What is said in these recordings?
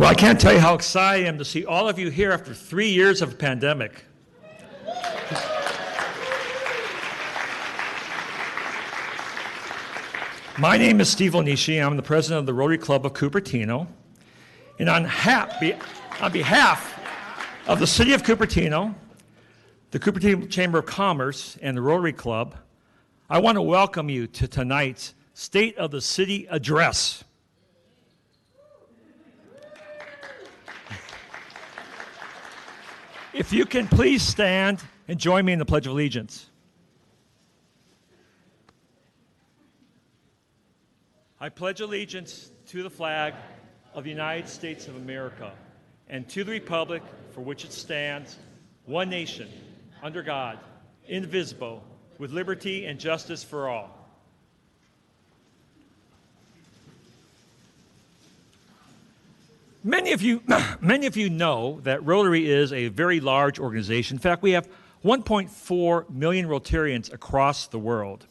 Well, I can't tell you how excited I am to see all of you here after 3 years of a pandemic. My name is Steve Onishi. I'm the president of the Rotary Club of Cupertino. And on behalf of the city of Cupertino, the Cupertino Chamber of Commerce, and the Rotary Club, I want to welcome you to tonight's State of the City Address. If you can please stand and join me in the Pledge of Allegiance. I pledge allegiance to the flag of the United States of America and to the republic for which it stands, one nation, under God, indivisible, with liberty and justice for all. Many of you know that Rotary is a very large organization. In fact, we have 1.4 million Rotarians across the world.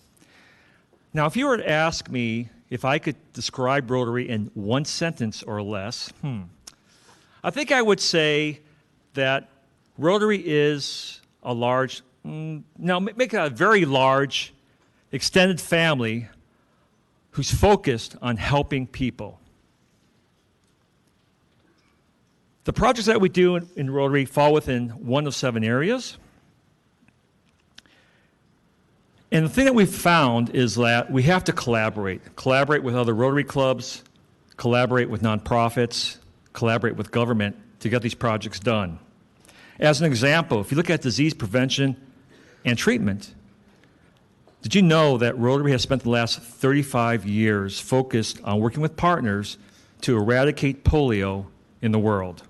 Now, if you were to ask me if I could describe Rotary in one sentence or less, I think I would say that Rotary is a large, make it a very large, extended family who's focused on helping people. The projects that we do in Rotary fall within one of 7 areas. And the thing that we've found is that we have to collaborate with other Rotary clubs, collaborate with nonprofits, collaborate with government to get these projects done. As an example, if you look at disease prevention and treatment, did you know that Rotary has spent the last 35 years focused on working with partners to eradicate polio in the world?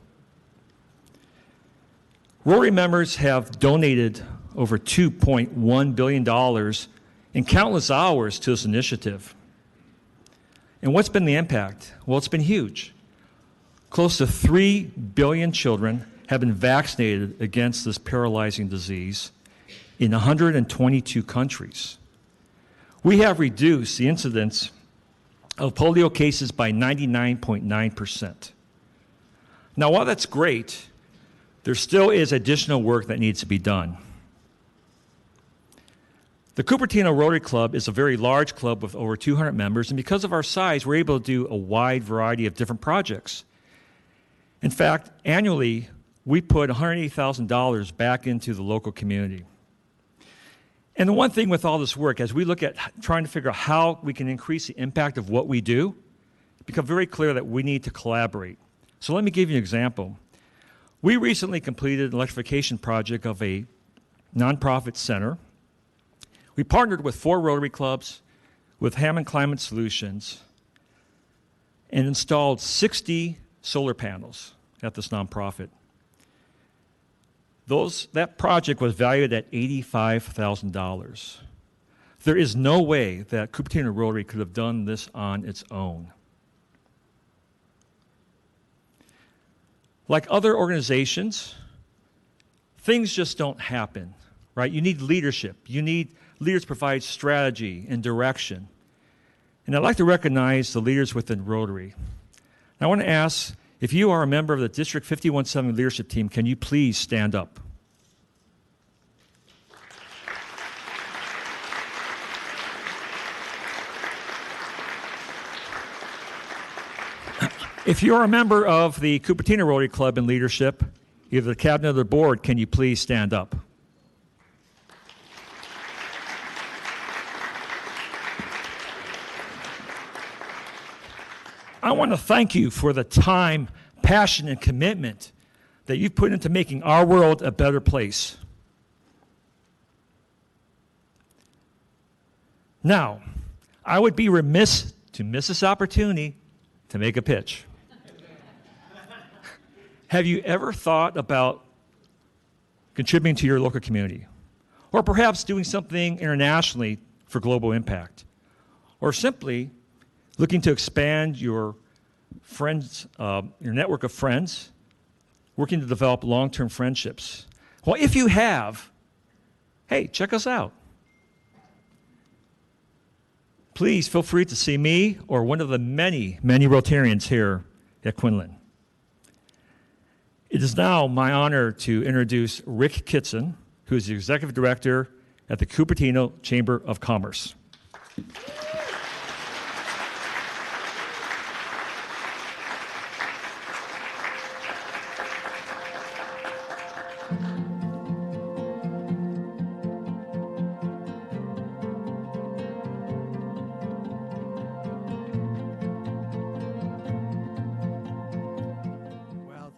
Rotary members have donated over $2.1 billion in countless hours to this initiative. And what's been the impact? Well, it's been huge. Close to 3 billion children have been vaccinated against this paralyzing disease in 122 countries. We have reduced the incidence of polio cases by 99.9%. Now, while that's great, there still is additional work that needs to be done. The Cupertino Rotary Club is a very large club with over 200 members, and because of our size, we're able to do a wide variety of different projects. In fact, annually, we put $180,000 back into the local community. And the one thing with all this work, as we look at trying to figure out how we can increase the impact of what we do, it becomes very clear that we need to collaborate. So let me give you an example. We recently completed an electrification project of a nonprofit center. We partnered with 4 Rotary clubs, with Hammond Climate Solutions, and installed 60 solar panels at this nonprofit. That project was valued at $85,000. There is no way that Cupertino Rotary could have done this on its own. Like other organizations, things just don't happen, right? You need leadership. You need leaders to provide strategy and direction. And I'd like to recognize the leaders within Rotary. I want to ask, if you are a member of the District 51-7 leadership team, can you please stand up? If you're a member of the Cupertino Rotary Club in leadership, either the cabinet or the board, can you please stand up? I want to thank you for the time, passion, and commitment that you've put into making our world a better place. Now, I would be remiss to miss this opportunity to make a pitch. Have you ever thought about contributing to your local community? Or perhaps doing something internationally for global impact? Or simply looking to expand your friends, your network of friends, working to develop long-term friendships? Well, if you have, hey, check us out. Please feel free to see me or one of the many, many Rotarians here at Quinlan. It is now my honor to introduce Rick Kitson, who is the Executive Director at the Cupertino Chamber of Commerce.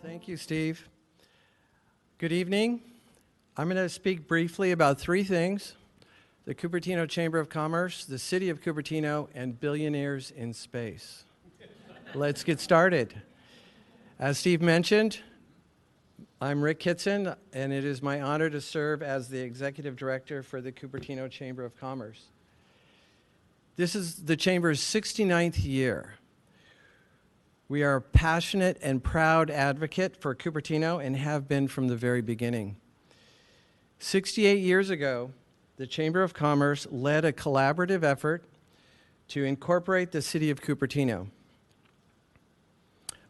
Thank you, Steve. Good evening. I'm going to speak briefly about three things: the Cupertino Chamber of Commerce, the City of Cupertino, and billionaires in space. Let's get started. As Steve mentioned, I'm Rick Kitson, and it is my honor to serve as the Executive Director for the Cupertino Chamber of Commerce. This is the Chamber's 69th year. We are a passionate and proud advocate for Cupertino and have been from the very beginning. 68 years ago, the Chamber of Commerce led a collaborative effort to incorporate the city of Cupertino.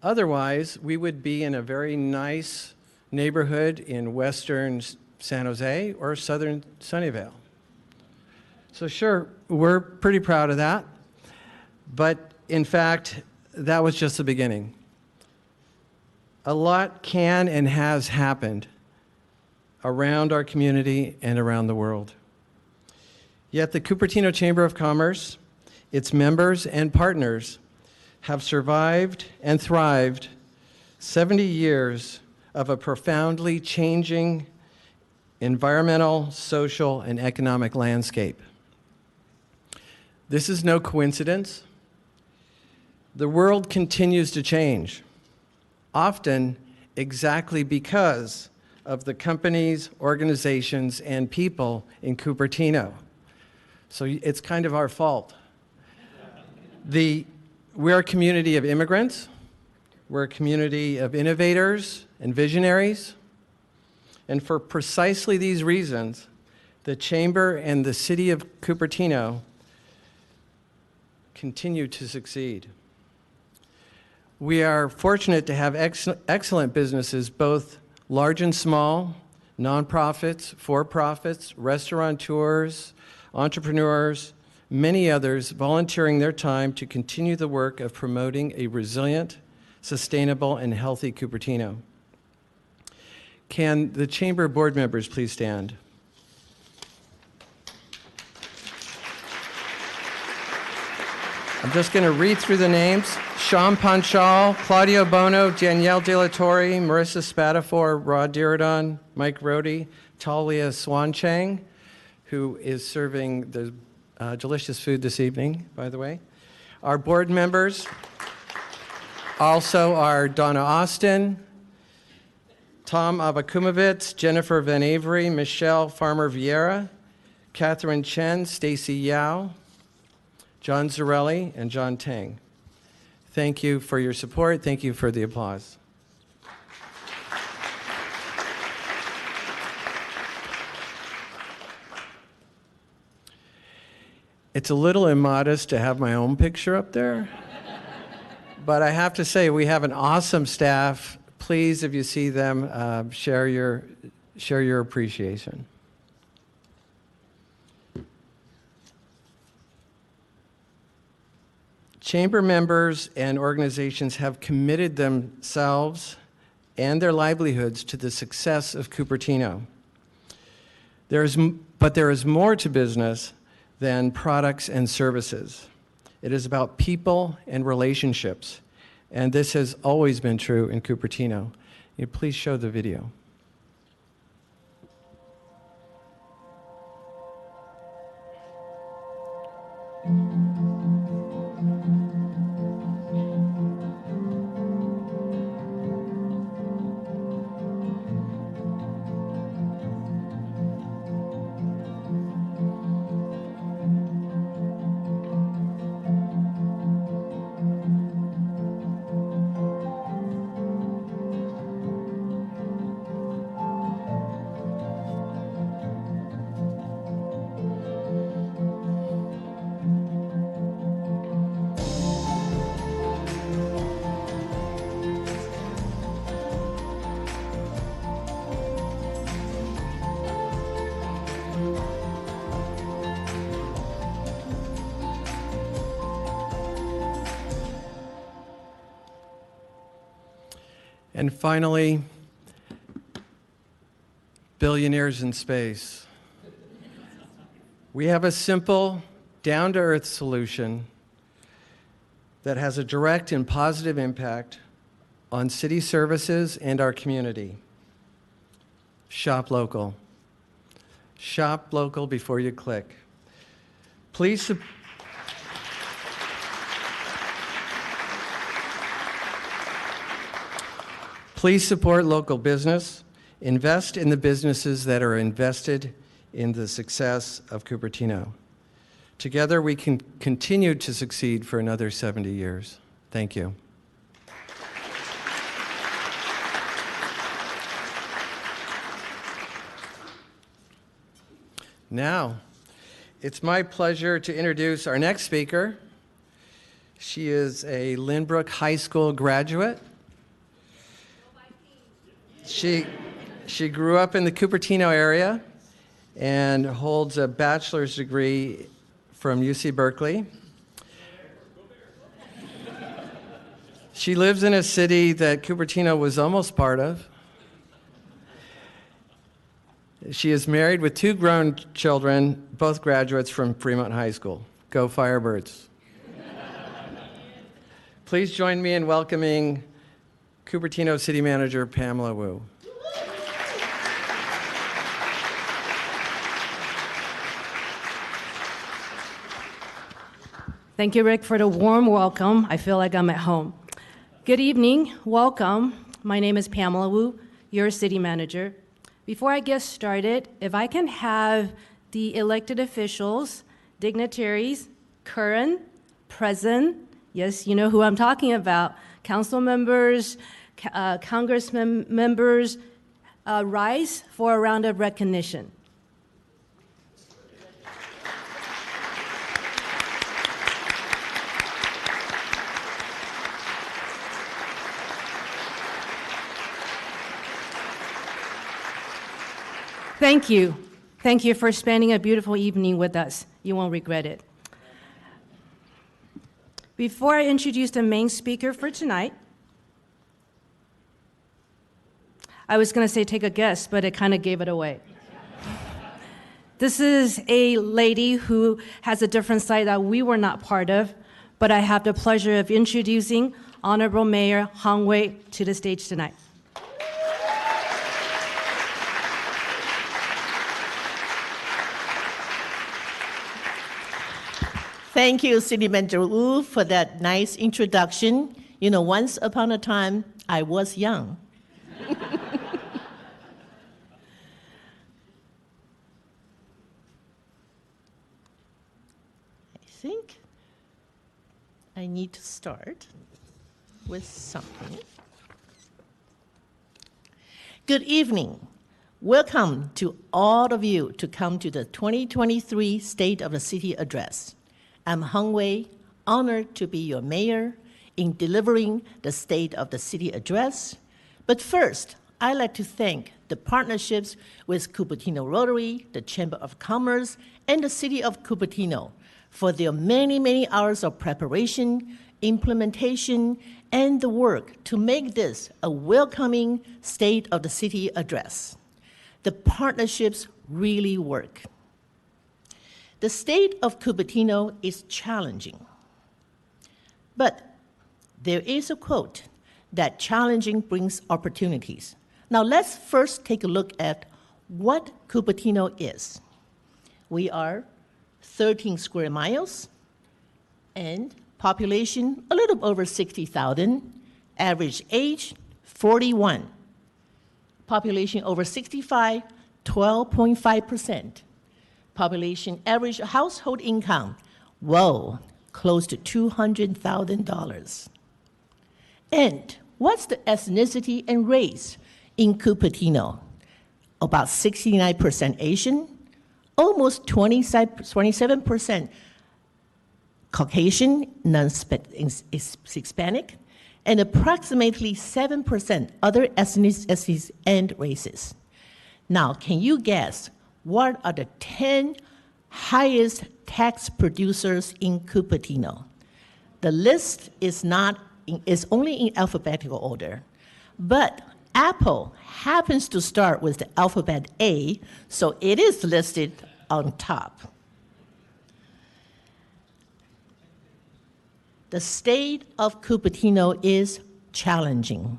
Otherwise, we would be in a very nice neighborhood in western San Jose or southern Sunnyvale. So sure, we're pretty proud of that, but in fact, that was just the beginning. A lot can and has happened around our community and around the world. Yet the Cupertino Chamber of Commerce, its members and partners have survived and thrived 70 years of a profoundly changing environmental, social, and economic landscape. This is no coincidence. The world continues to change, often exactly because of the companies, organizations, and people in Cupertino. So it's kind of our fault. We're a community of immigrants. We're a community of innovators and visionaries. And for precisely these reasons, the Chamber and the City of Cupertino continue to succeed. We are fortunate to have excellent businesses, both large and small, nonprofits, for-profits, restaurateurs, entrepreneurs, many others volunteering their time to continue the work of promoting a resilient, sustainable, and healthy Cupertino. Can the Chamber board members please stand? I'm just going to read through the names. Sean Panchal, Claudio Bono, Danielle De La Torre, Marissa Spatafor, Rod Diridon, Mike Rohde, Talia Swanchang, who is serving the delicious food this evening, by the way. Our board members also are Donna Austin, Tom Abakumovitz, Jennifer Van Avery, Michelle Farmer Vieira, Catherine Chen, Stacy Yao, John Zarelli, and John Tang. Thank you for your support. Thank you for the applause. It's a little immodest to have my own picture up there, but I have to say we have an awesome staff. Please, if you see them, share your appreciation. Chamber members and organizations have committed themselves and their livelihoods to the success of Cupertino. But there is more to business than products and services. It is about people and relationships, and this has always been true in Cupertino. Please show the video. And finally, billionaires in space. We have a simple, down-to-earth solution that has a direct and positive impact on city services and our community. Shop local. Shop local before you click. Please support local business. Invest in the businesses that are invested in the success of Cupertino. Together, we can continue to succeed for another 70 years. Thank you. Now, it's my pleasure to introduce our next speaker. She is a Lynbrook High School graduate. She grew up in the Cupertino area and holds a bachelor's degree from UC Berkeley. She lives in a city that Cupertino was almost part of. She is married with 2 grown children, both graduates from Fremont High School. Go Firebirds. Please join me in welcoming Cupertino City Manager Pamela Wu. Thank you, Rick, for the warm welcome. I feel like I'm at home. Good evening. Welcome. My name is Pamela Wu, your city manager. Before I get started, if I can have the elected officials, dignitaries, current, present, yes, you know who I'm talking about, council members, congressmen members, rise for a round of recognition. Thank you. Thank you for spending a beautiful evening with us. You won't regret it. Before I introduce the main speaker for tonight, I was going to say take a guess, but it kind of gave it away. This is a lady who has a different side that we were not part of, but I have the pleasure of introducing Honorable Mayor Han Wei to the stage tonight. Thank you, City Manager Wu, for that nice introduction. You know, once upon a time, I was young. I think I need to start with something. Good evening. Welcome to all of you to come to the 2023 State of the City Address. I'm Han Wei, honored to be your mayor in delivering the State of the City Address. But first, I'd like to thank the partnerships with Cupertino Rotary, the Chamber of Commerce, and the City of Cupertino for their many, many hours of preparation, implementation, and the work to make this a welcoming State of the City Address. The partnerships really work. The state of Cupertino is challenging, but there is a quote that challenging brings opportunities. Now let's first take a look at what Cupertino is. We are 13 square miles and population a little over 60,000, average age 41, population over 65, 12.5%. Population average household income, whoa, close to $200,000. And what's the ethnicity and race in Cupertino? About 69% Asian, almost 27% Caucasian, non-Hispanic, and approximately 7% other ethnicities and races. Now, can you guess what are the 10 highest tax producers in Cupertino? The list is only in alphabetical order, But Apple happens to start with the alphabet A, so it is listed on top. The state of Cupertino is challenging.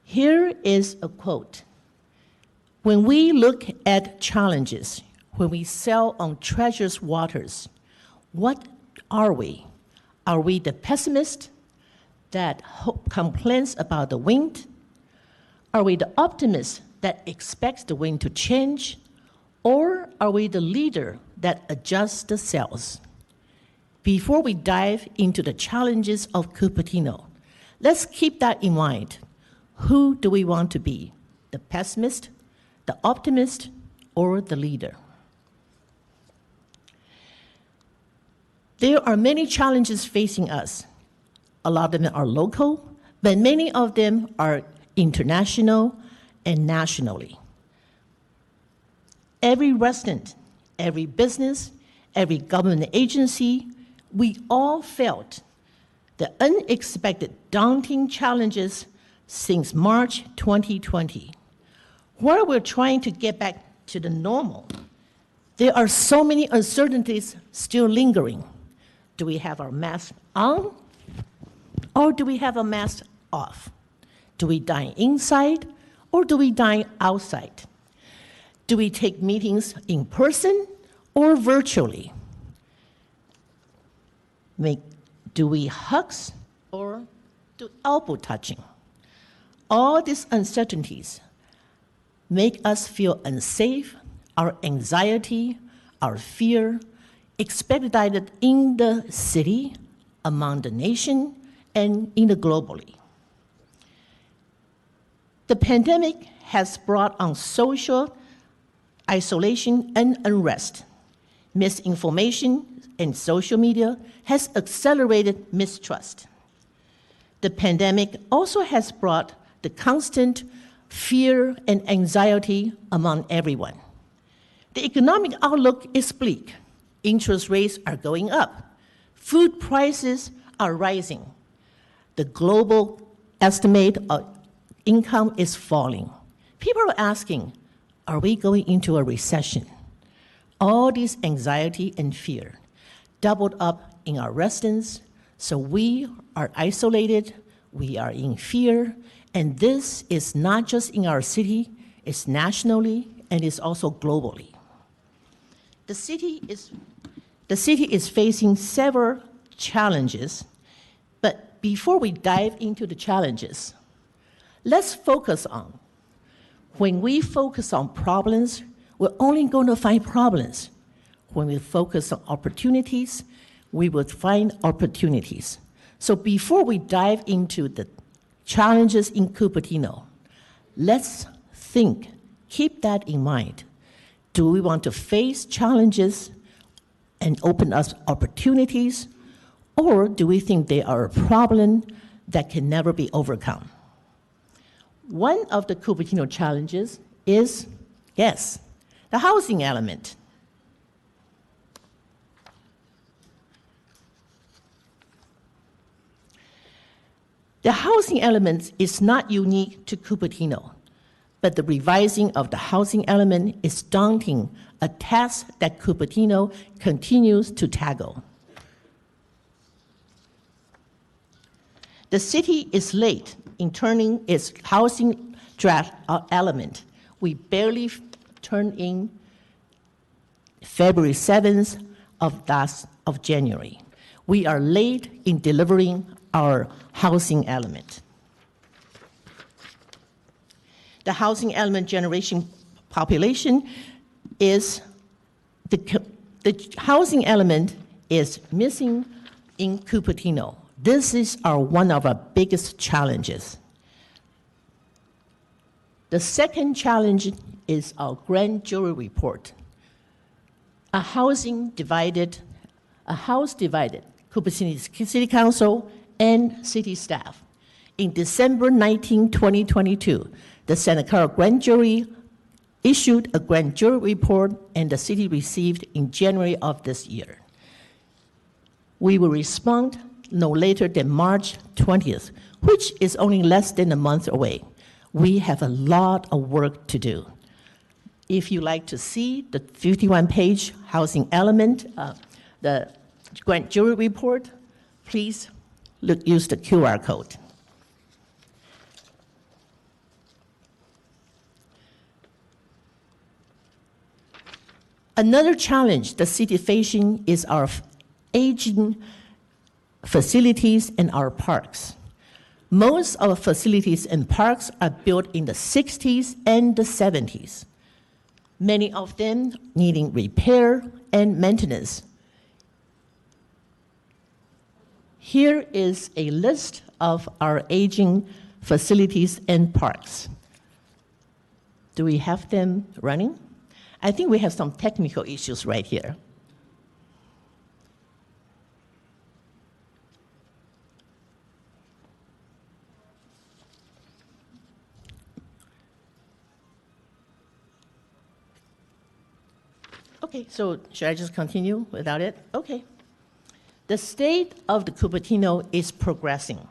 Here is a quote. When we look at challenges, when we sail on treacherous waters, what are we? Are we the pessimist that complains about the wind? Are we the optimist that expects the wind to change? Or are we the leader that adjusts the sails? Before we dive into the challenges of Cupertino, let's keep that in mind. Who do we want to be? The pessimist, the optimist, or the leader? There are many challenges facing us. A lot of them are local, but many of them are international and nationally. Every resident, every business, every government agency, we all felt the unexpected, daunting challenges since March 2020. While we're trying to get back to the normal, there are so many uncertainties still lingering. Do we have our mask on, or do we have a mask off? Do we dine inside, or do we dine outside? Do we take meetings in person or virtually? Do we hugs or do elbow touching? All these uncertainties make us feel unsafe, our anxiety, our fear, expedited in the city, among the nation, and in the globally. The pandemic has brought on social isolation and unrest. Misinformation and social media has accelerated mistrust. The pandemic also has brought the constant fear and anxiety among everyone. The economic outlook is bleak. Interest rates are going up. Food prices are rising. The global estimate of income is falling. People are asking, are we going into a recession? All this anxiety and fear doubled up in our residents, so we are isolated, we are in fear, and this is not just in our city, it's nationally, and it's also globally. The city is facing several challenges, but before we dive into the challenges, let's focus on, when we focus on problems, we're only going to find problems. When we focus on opportunities, we will find opportunities. So before we dive into the challenges in Cupertino, let's think, keep that in mind. Do we want to face challenges and open us opportunities, or do we think they are a problem that can never be overcome? One of the Cupertino challenges is, yes, the housing element. The housing element is not unique to Cupertino, but the revising of the housing element is daunting, a task that Cupertino continues to tackle. The city is late in turning its housing draft element. We barely turned in February 7th of January. We are late in delivering our housing element. The housing element generation population is, the housing element is missing in Cupertino. This is one of our biggest challenges. The second challenge is our grand jury report. A house divided, Cupertino City Council and city staff. In December 19, 2022, the Santa Clara Grand Jury issued a grand jury report, and the city received in January of this year. We will respond no later than March 20th, which is only less than a month away. We have a lot of work to do. If you like to see the 51-page housing element, the grand jury report, please use the QR code. Another challenge the city facing is our aging facilities and our parks. Most of our facilities and parks are built in the 60s and the 70s. Many of them needing repair and maintenance. Here is a list of our aging facilities and parks. Do we have them running? I think we have some technical issues right here. Okay, so should I just continue without it? Okay. The state of the Cupertino is progressing.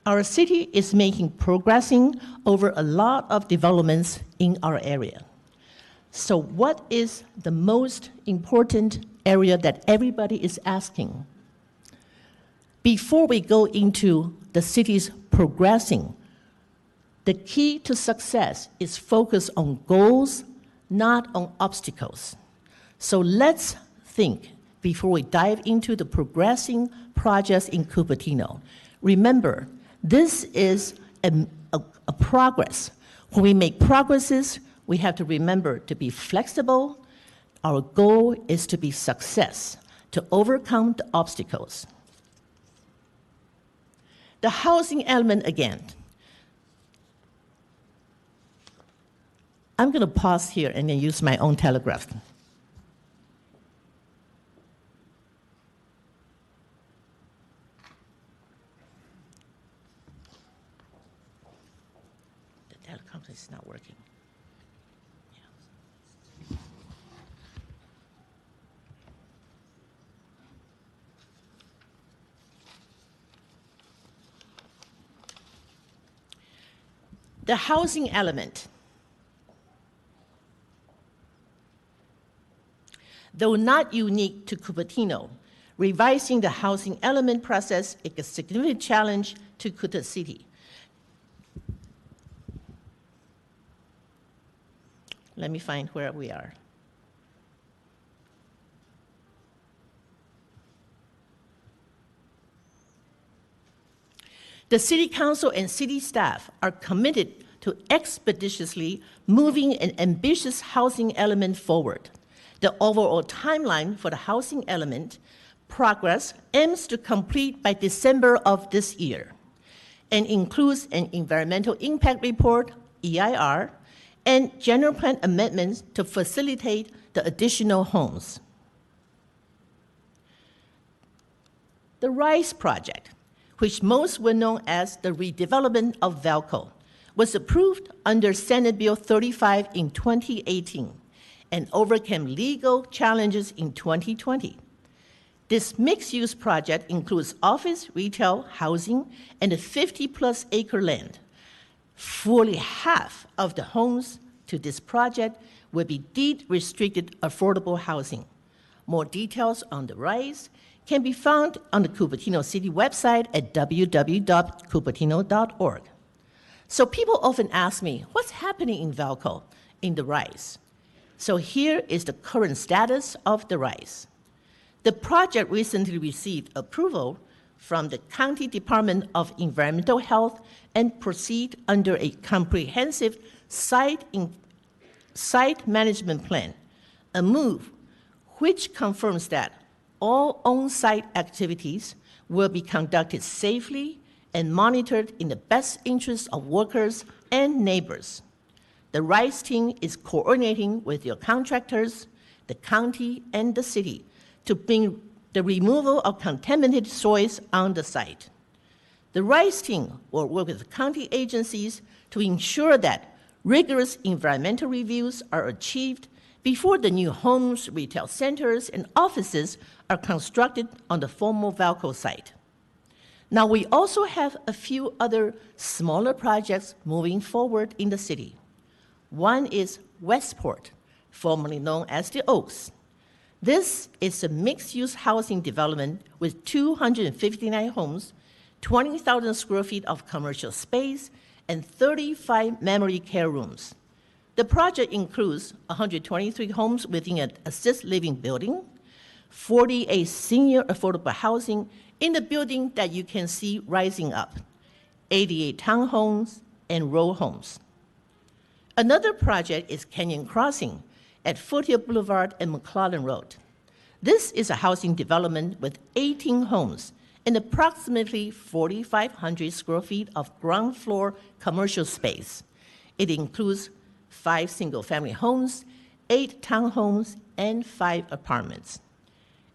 Our city is progressing over a lot of developments in our area. So what is the most important area that everybody is asking? Before we go into the city's progressing, the key to success is focus on goals, not on obstacles. So let's think before we dive into the progressing projects in Cupertino. Remember, this is a progress. When we make progresses, we have to remember to be flexible. Our goal is to be success, to overcome the obstacles. The housing element again. I'm going to pause here and then use my own telegraph. The teleconference is not working. The housing element. Though not unique to Cupertino, revising the housing element process is a significant challenge to Cupertino City. Let me find where we are. The City Council and city staff are committed to expeditiously moving an ambitious housing element forward. The overall timeline for the housing element progress aims to complete by December of this year and includes an environmental impact report, EIR, and general plan amendments to facilitate the additional homes. The RISE project, which most were known as the redevelopment of Valco, was approved under Senate Bill 35 in 2018 and overcame legal challenges in 2020. This mixed-use project includes office, retail, housing, and a 50-plus acre land. Fully half of the homes to this project will be deed-restricted affordable housing. More details on the RISE can be found on the Cupertino City website at www.cupertino.org. So people often ask me, what's happening in Valco in the RISE? So here is the current status of the RISE. The project recently received approval from the County Department of Environmental Health and proceed under a comprehensive site management plan, a move which confirms that all on-site activities will be conducted safely and monitored in the best interest of workers and neighbors. The RISE team is coordinating with your contractors, the county, and the city to bring the removal of contaminated soils on the site. The RISE team will work with county agencies to ensure that Rigorous environmental reviews are achieved before the new homes, retail centers, and offices are constructed on the former Valco site. Now, we also have a few other smaller projects moving forward in the city. One is Westport, formerly known as the Oaks. This is a mixed-use housing development with 259 homes, 20,000 square feet of commercial space, and 35 memory care rooms. The project includes 123 homes within an assisted living building, 48 senior affordable housing in the building that you can see rising up, 88 townhomes and row homes. Another project is Canyon Crossing at Foothill Boulevard and McClellan Road. This is a housing development with 18 homes and approximately 4,500 square feet of ground floor commercial space. It includes 5 single-family homes, 8 townhomes, and 5 apartments.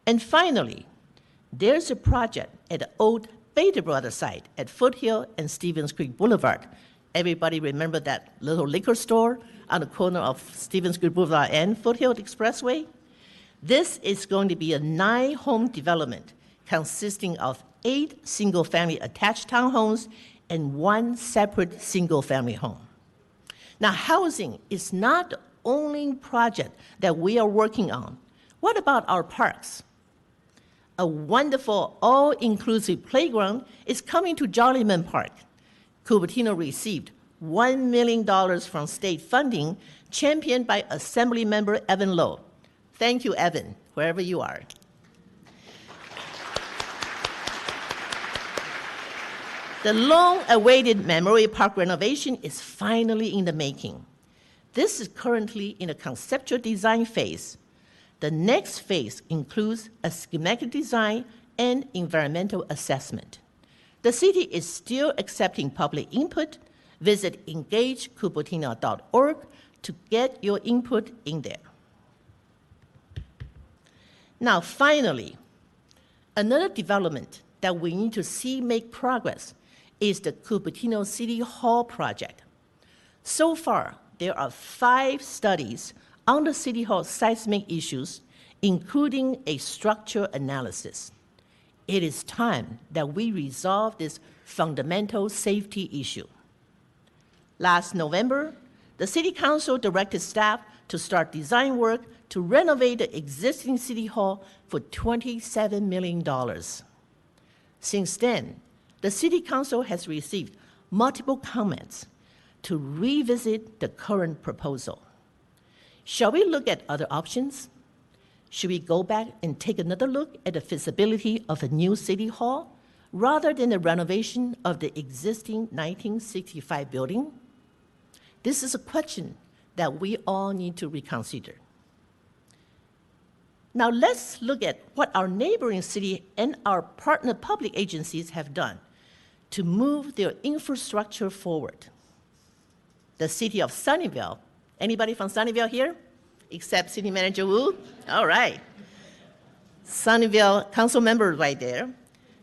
And finally, there's a project at the old Beta Brothers site at Foothill and Stevens Creek Boulevard. Everybody remember that little liquor store on the corner of Stevens Creek Boulevard and Foothill Expressway? This is going to be a 9-home development consisting of 8 single-family attached townhomes and 1 separate single-family home. Now, housing is not the only project that we are working on. What about our parks? A wonderful all-inclusive playground is coming to Jollyman Park. Cupertino received $1 million from state funding championed by Assemblymember Evan Lowe. Thank you, Evan, wherever you are. The long-awaited Memorial Park renovation is finally in the making. This is currently in a conceptual design phase. The next phase includes a schematic design and environmental assessment. The city is still accepting public input. Visit engagecupertino.org to get your input in there. Now, finally, another development that we need to see make progress is the Cupertino City Hall project. So far, there are 5 studies on the City Hall seismic issues, including a structure analysis. It is time that we resolve this fundamental safety issue. Last November, the City Council directed staff to start design work to renovate the existing City Hall for $27 million. Since then, the City Council has received multiple comments to revisit the current proposal. Shall we look at other options? Should we go back and take another look at the feasibility of a new City Hall rather than the renovation of the existing 1965 building? This is a question that we all need to reconsider. Now let's look at what our neighboring city and our partner public agencies have done to move their infrastructure forward. The city of Sunnyvale, anybody from Sunnyvale here? Except City Manager Wu? All right. Sunnyvale council member right there.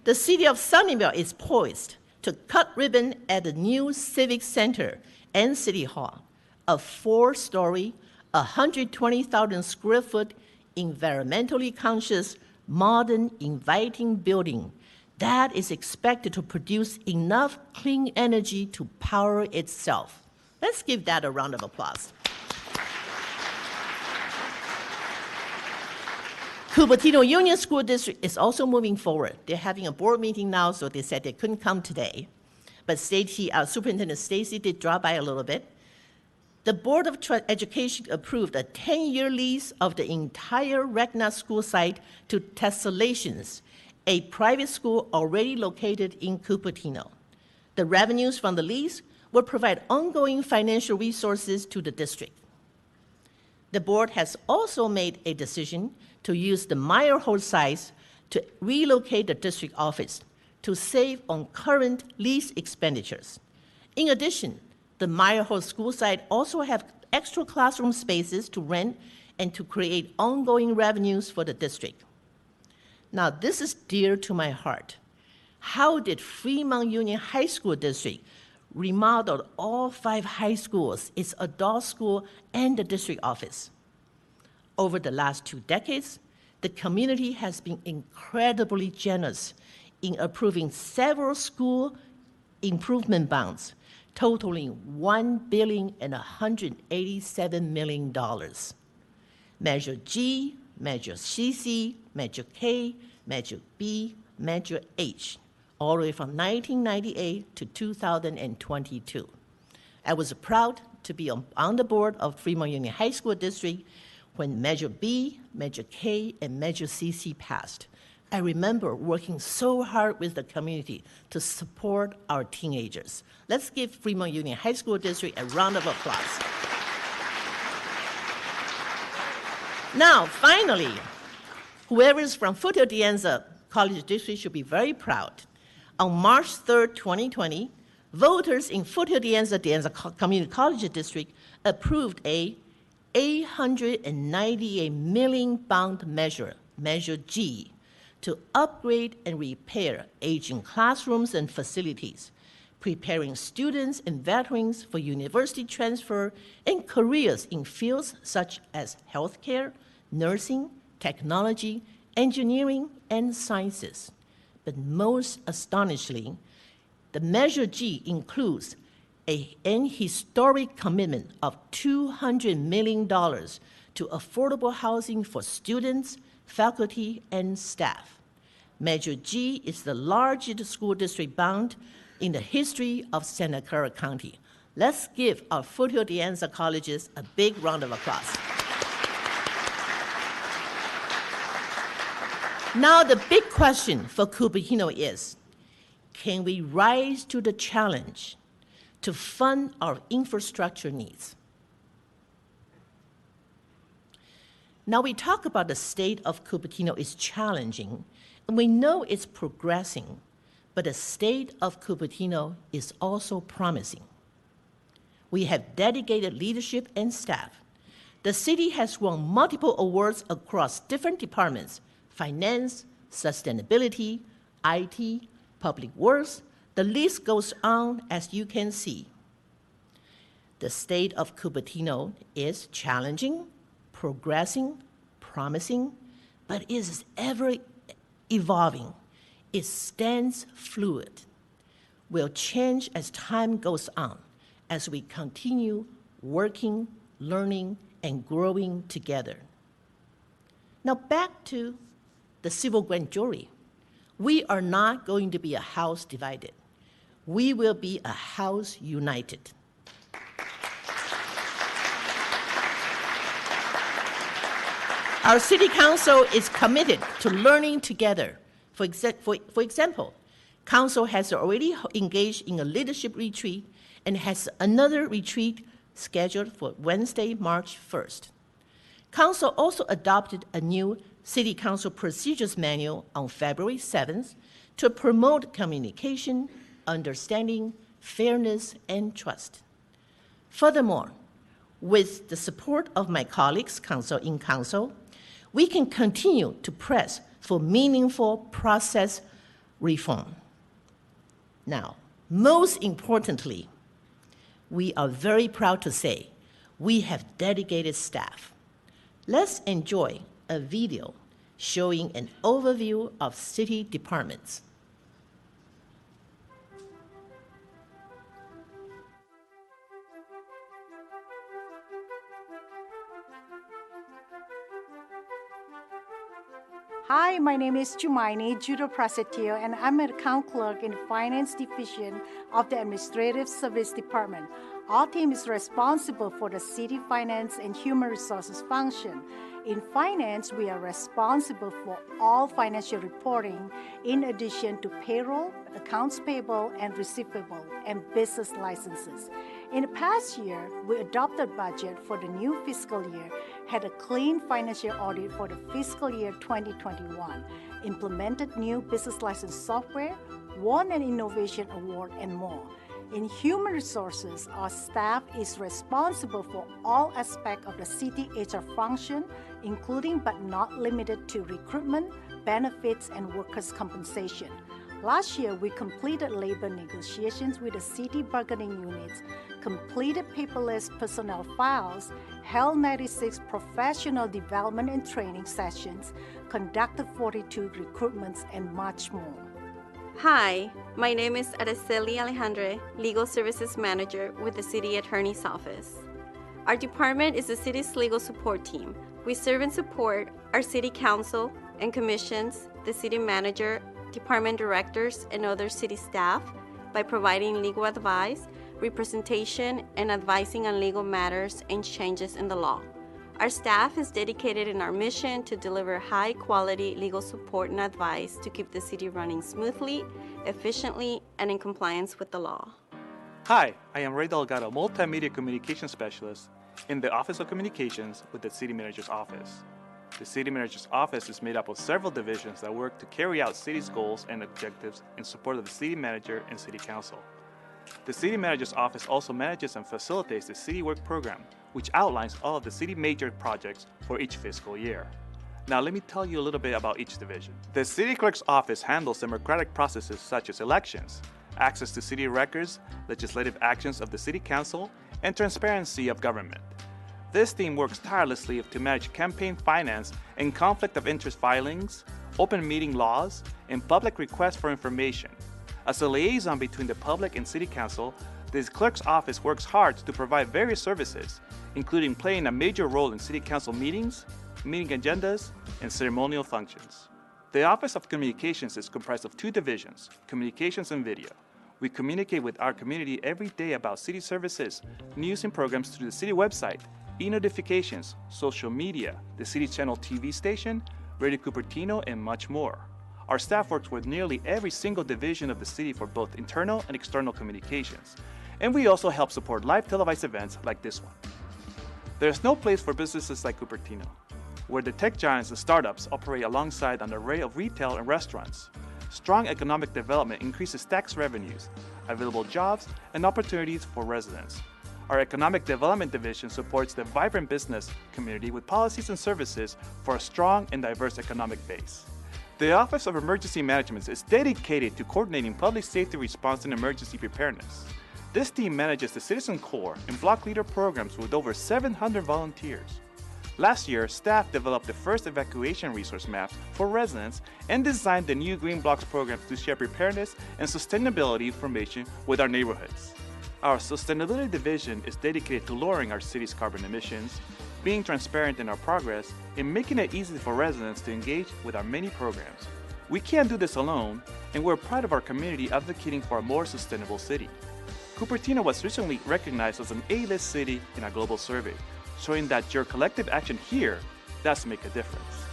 The city of Sunnyvale is poised to cut ribbon at the new Civic Center and City Hall, a 4-story, 120,000 square foot, environmentally conscious, modern, inviting building that is expected to produce enough clean energy to power itself. Let's give that a round of applause. Cupertino Union School District is also moving forward. They're having a board meeting now, so they said they couldn't come today. But Superintendent Stacy did drop by a little bit. The Board of Education approved a 10-year lease of the entire Regna school site to Tessellations, a private school already located in Cupertino. The revenues from the lease will provide ongoing financial resources to the district. The board has also made a decision to use the Meyerhold site to relocate the district office to save on current lease expenditures. In addition, the Meyerhold school site also have extra classroom spaces to rent and to create ongoing revenues for the district. Now, this is dear to my heart. How did Fremont Union High School District remodeled all 5 high schools, its adult school, and the district office. Over the last 2 decades, the community has been incredibly generous in approving several school improvement bonds totaling $1,187 million. Measure G, Measure CC, Measure K, Measure B, Measure H, all the way from 1998 to 2022. I was proud to be on the board of Fremont Union High School District when Measure B, Measure K, and Measure CC passed. I remember working so hard with the community to support our teenagers. Let's give Fremont Union High School District a round of applause. Now, finally, whoever is from Foothill De Anza College District should be very proud. On March 3rd, 2020, voters in Foothill De Anza Community College District approved a $898 million bond measure, Measure G, to upgrade and repair aging classrooms and facilities, preparing students and veterans for university transfer and careers in fields such as healthcare, nursing, technology, engineering, and sciences. But most astonishingly, the Measure G includes an historic commitment of $200 million to affordable housing for students, faculty, and staff. Measure G is the largest school district bond in the history of Santa Clara County. Let's give our Foothill De Anza colleges a big round of applause. Now the big question for Cupertino is, can we rise to the challenge to fund our infrastructure needs? Now we talk about the state of Cupertino is challenging, and we know it's progressing, but the state of Cupertino is also promising. We have dedicated leadership and staff. The city has won multiple awards across different departments: finance, sustainability, IT, public works. The list goes on, as you can see. The state of Cupertino is challenging, progressing, promising, but is ever evolving. It stands fluid, will change as time goes on, as we continue working, learning, and growing together. Now back to the civil grand jury. We are not going to be a house divided. We will be a house united. Our city council is committed to learning together. For example, council has already engaged in a leadership retreat and has another retreat scheduled for Wednesday, March 1st. Council also adopted a new City Council Procedures Manual on February 7th to promote communication, understanding, fairness, and trust. Furthermore, with the support of my colleagues, in council, we can continue to press for meaningful process reform. Now, most importantly, we are very proud to say we have dedicated staff. Let's enjoy a video showing an overview of city departments. Hi, my name is Jumaini Judo Prasetyo, and I'm an account clerk in the Finance Division of the Administrative Service Department. Our team is responsible for the city finance and human resources function. In finance, we are responsible for all financial reporting, in addition to payroll, accounts payable and receivable, and business licenses. In the past year, we adopted budget for the new fiscal year, had a clean financial audit for the fiscal year 2021, implemented new business license software, won an innovation award, and more. In human resources, our staff is responsible for all aspects of the city HR function, including but not limited to recruitment, benefits, and workers' compensation. Last year, we completed labor negotiations with the city bargaining units, completed paperless personnel files, held 96 professional development and training sessions, conducted 42 recruitments, and much more. Hi, my name is Araceli Alejandre, Legal Services Manager with the City Attorney's Office. Our department is the city's legal support team. We serve and support our city council and commissions, the city manager, department directors, and other city staff by providing legal advice, representation, and advising on legal matters and changes in the law. Our staff is dedicated in our mission to deliver high-quality legal support and advice to keep the city running smoothly, efficiently, and in compliance with the law. Hi, I am Ray Delgado, Multimedia Communication Specialist in the Office of Communications with the City Manager's Office. The City Manager's Office is made up of several divisions that work to carry out city's goals and objectives in support of the City Manager and City Council. The City Manager's Office also manages and facilitates the City Work Program, which outlines all of the city major projects for each fiscal year. Now let me tell you a little bit about each division. The City Clerk's Office handles democratic processes such as elections, access to city records, legislative actions of the City Council, and transparency of government. This team works tirelessly to manage campaign finance and conflict of interest filings, open meeting laws, and public requests for information. As a liaison between the public and City Council, the Clerk's Office works hard to provide various services, including playing a major role in City Council meetings, meeting agendas, and ceremonial functions. The Office of Communications is comprised of two divisions, Communications and Video. We communicate with our community every day about city services, news and programs through the city website, e-notifications, social media, the City Channel TV station, Radio Cupertino, and much more. Our staff works with nearly every single division of the city for both internal and external communications. And we also help support live televised events like this one. There's no place for businesses like Cupertino, where the tech giants and startups operate alongside an array of retail and restaurants. Strong economic development increases tax revenues, available jobs, and opportunities for residents. Our Economic Development Division supports the vibrant business community with policies and services for a strong and diverse economic base. The Office of Emergency Management is dedicated to coordinating public safety response and emergency preparedness. This team manages the Citizen Corps and block leader programs with over 700 volunteers. Last year, staff developed the first evacuation resource maps for residents and designed the new Green Blocks programs to share preparedness and sustainability information with our neighborhoods. Our Sustainability Division is dedicated to lowering our city's carbon emissions, being transparent in our progress, and making it easy for residents to engage with our many programs. We can't do this alone, and we're proud of our community advocating for a more sustainable city. Cupertino was recently recognized as an A-list city in a global survey, showing that your collective action here does make a difference.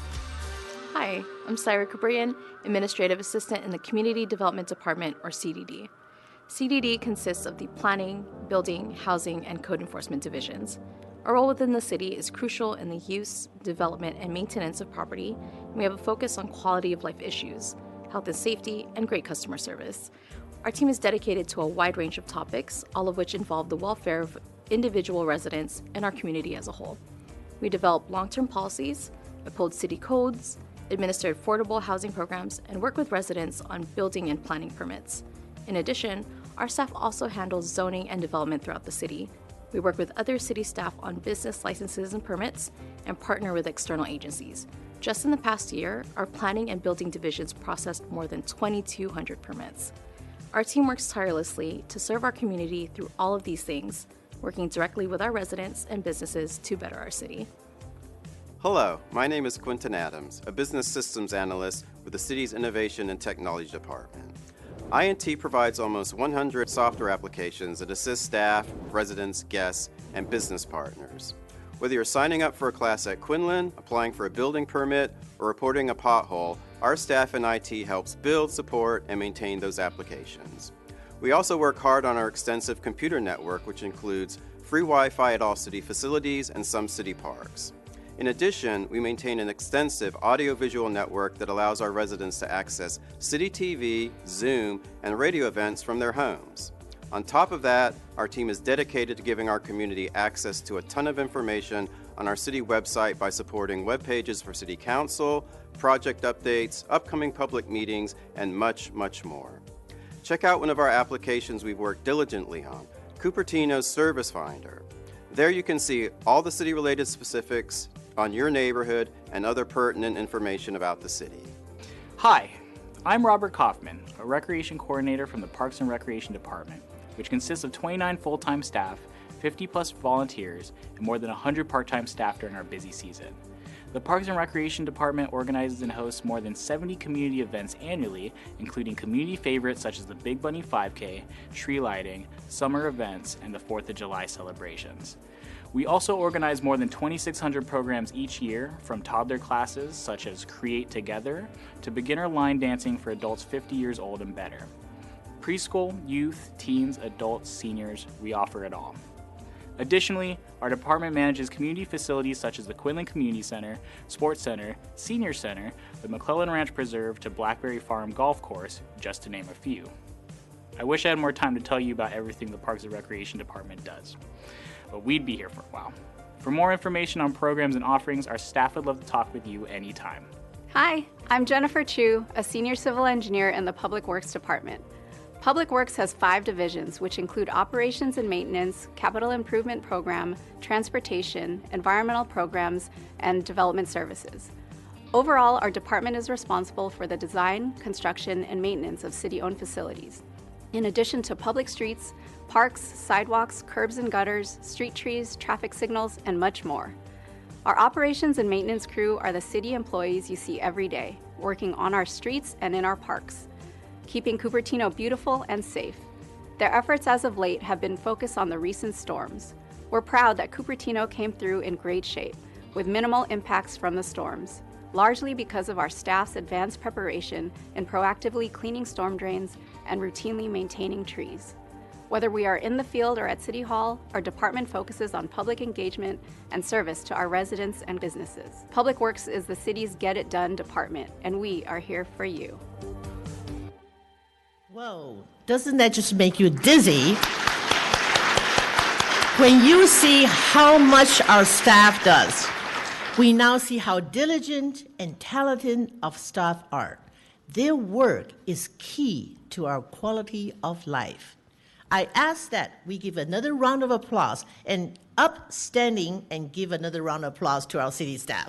Hi, I'm Syra Kubrian, Administrative Assistant in the Community Development Department, or CDD. CDD consists of the Planning, Building, Housing, and Code Enforcement divisions. Our role within the city is crucial in the use, development, and maintenance of property, and we have a focus on quality of life issues, health and safety, and great customer service. Our team is dedicated to a wide range of topics, all of which involve the welfare of individual residents and our community as a whole. We develop long-term policies, uphold city codes, administer affordable housing programs, and work with residents on building and planning permits. In addition, our staff also handles zoning and development throughout the city. We work with other city staff on business licenses and permits and partner with external agencies. Just in the past year, our planning and building divisions processed more than 2,200 permits. Our team works tirelessly to serve our community through all of these things, working directly with our residents and businesses to better our city. Hello, my name is Quentin Adams, a business systems analyst with the city's Innovation and Technology Department. INT provides almost 100 software applications that assist staff, residents, guests, and business partners. Whether you're signing up for a class at Quinlan, applying for a building permit, or reporting a pothole, our staff in IT helps build, support, and maintain those applications. We also work hard on our extensive computer network, which includes free Wi-Fi at all city facilities and some city parks. In addition, we maintain an extensive audiovisual network that allows our residents to access city TV, Zoom, and radio events from their homes. On top of that, our team is dedicated to giving our community access to a ton of information on our city website by supporting web pages for City Council, project updates, upcoming public meetings, and much, much more. Check out one of our applications we've worked diligently on, Cupertino's Service Finder. There you can see all the city-related specifics on your neighborhood and other pertinent information about the city. Hi, I'm Robert Kaufman, a recreation coordinator from the Parks and Recreation Department, which consists of 29 full-time staff, 50-plus volunteers, and more than 100 part-time staff during our busy season. The Parks and Recreation Department organizes and hosts more than 70 community events annually, including community favorites such as the Big Bunny 5K, tree lighting, summer events, and the 4th of July celebrations. We also organize more than 2,600 programs each year, from toddler classes such as Create Together to beginner line dancing for adults 50 years old and better. Preschool, youth, teens, adults, seniors, we offer it all. Additionally, our department manages community facilities such as the Quinlan Community Center, Sports Center, Senior Center, the McClellan Ranch Preserve to Blackberry Farm Golf Course, just to name a few. I wish I had more time to tell you about everything the Parks and Recreation Department does, but we'd be here for a while. For more information on programs and offerings, our staff would love to talk with you anytime. Hi, I'm Jennifer Chu, a senior civil engineer in the Public Works Department. Public Works has 5 divisions, which include operations and maintenance, capital improvement program, transportation, environmental programs, and development services. Overall, our department is responsible for the design, construction, and maintenance of city-owned facilities. In addition to public streets, parks, sidewalks, curbs and gutters, street trees, traffic signals, and much more. Our operations and maintenance crew are the city employees you see every day, working on our streets and in our parks, keeping Cupertino beautiful and safe. Their efforts as of late have been focused on the recent storms. We're proud that Cupertino came through in great shape, with minimal impacts from the storms, largely because of our staff's advanced preparation in proactively cleaning storm drains and routinely maintaining trees. Whether we are in the field or at City Hall, our department focuses on public engagement and service to our residents and businesses. Public Works is the city's Get It Done department, and we are here for you. Whoa, doesn't that just make you dizzy when you see how much our staff does? We now see how diligent and talented our staff are. Their work is key to our quality of life. I ask that we give another round of applause and upstanding and give another round of applause to our city staff.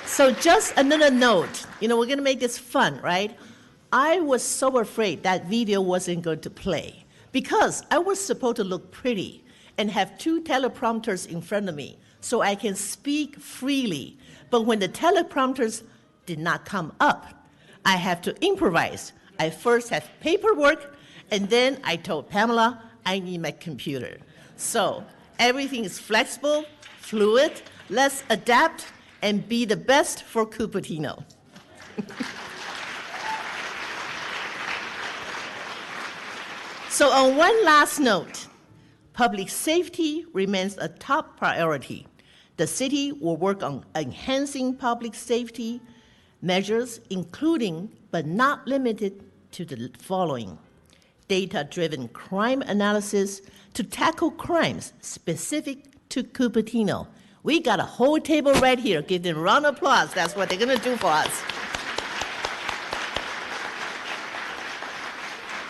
So just another note, we're going to make this fun, right? I was so afraid that video wasn't going to play because I was supposed to look pretty and have 2 teleprompters in front of me so I can speak freely. But when the teleprompters did not come up, I have to improvise. I first had paperwork, and then I told Pamela I need my computer. So everything is flexible, fluid. Let's adapt and be the best for Cupertino. So on one last note, public safety remains a top priority. The city will work on enhancing public safety measures, including but not limited to the following: data-driven crime analysis to tackle crimes specific to Cupertino. We got a whole table right here. Give them a round of applause. That's what they're going to do for us.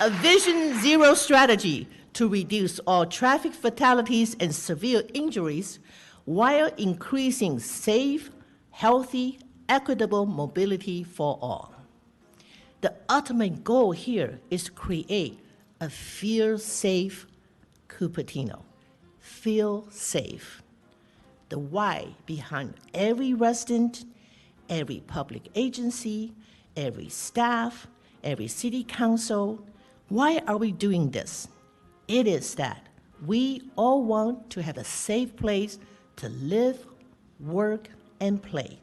A Vision Zero strategy to reduce all traffic fatalities and severe injuries while increasing safe, healthy, equitable mobility for all. The ultimate goal here is to create a feel-safe Cupertino. Feel safe. The why behind every resident, every public agency, every staff, every city council. Why are we doing this? It is that we all want to have a safe place to live, work, and play.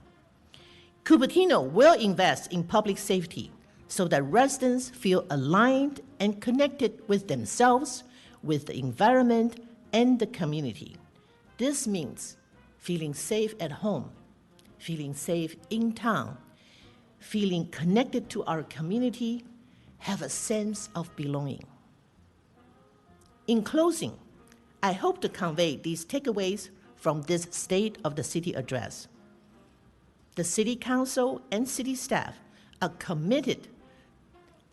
Cupertino will invest in public safety so that residents feel aligned and connected with themselves, with the environment, and the community. This means feeling safe at home, feeling safe in town, feeling connected to our community, have a sense of belonging. In closing, I hope to convey these takeaways from this State of the City address. The City Council and City staff are committed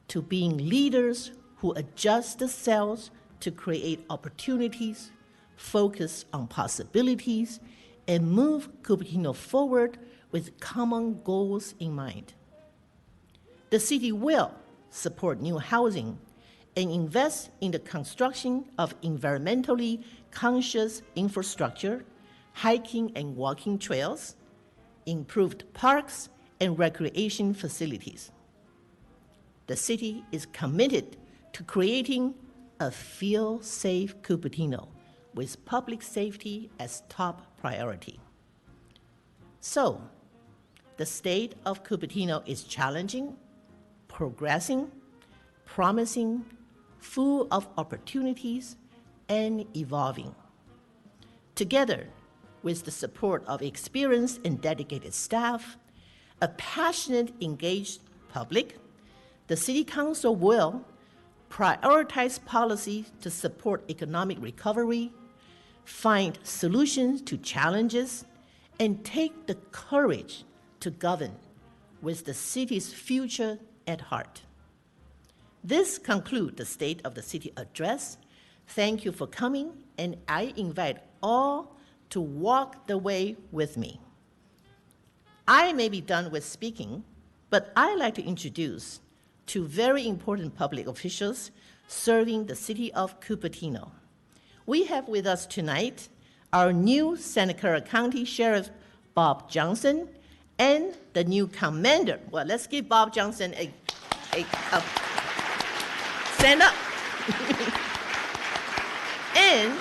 to being leaders who adjust themselves to create opportunities, focus on possibilities, and move Cupertino forward with common goals in mind. The city will support new housing and invest in the construction of environmentally conscious infrastructure, hiking and walking trails, improved parks, and recreation facilities. The city is committed to creating a feel-safe Cupertino with public safety as top priority. So, the state of Cupertino is challenging, progressing, promising, full of opportunities, and evolving. Together, with the support of experienced and dedicated staff, a passionate, engaged public, the City Council will prioritize policies to support economic recovery, find solutions to challenges, and take the courage to govern with the city's future at heart. This concludes the State of the City address. Thank you for coming, and I invite all to walk the way with me. I may be done with speaking, but I'd like to introduce two very important public officials serving the city of Cupertino. We have with us tonight our new Santa Clara County Sheriff, Bob Johnson, and the new commander. Well, let's give Bob Johnson a stand up. And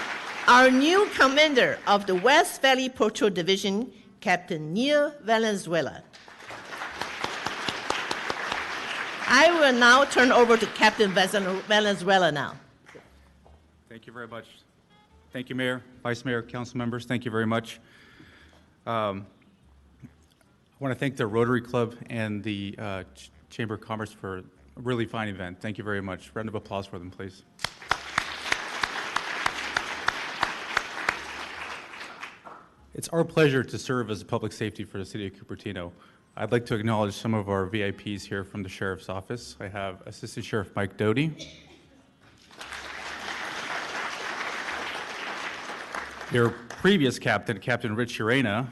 our new commander of the West Valley Patrol Division, Captain Neil Valenzuela. I will now turn over to Captain Valenzuela now. Thank you very much. Thank you, Mayor, Vice Mayor, Council members. Thank you very much. I want to thank the Rotary Club and the Chamber of Commerce for a really fine event. Thank you very much. Round of applause for them, please. It's our pleasure to serve as public safety for the city of Cupertino. I'd like to acknowledge some of our VIPs here from the Sheriff's Office. I have Assistant Sheriff Mike Doty, your previous captain, Captain Rich Urena,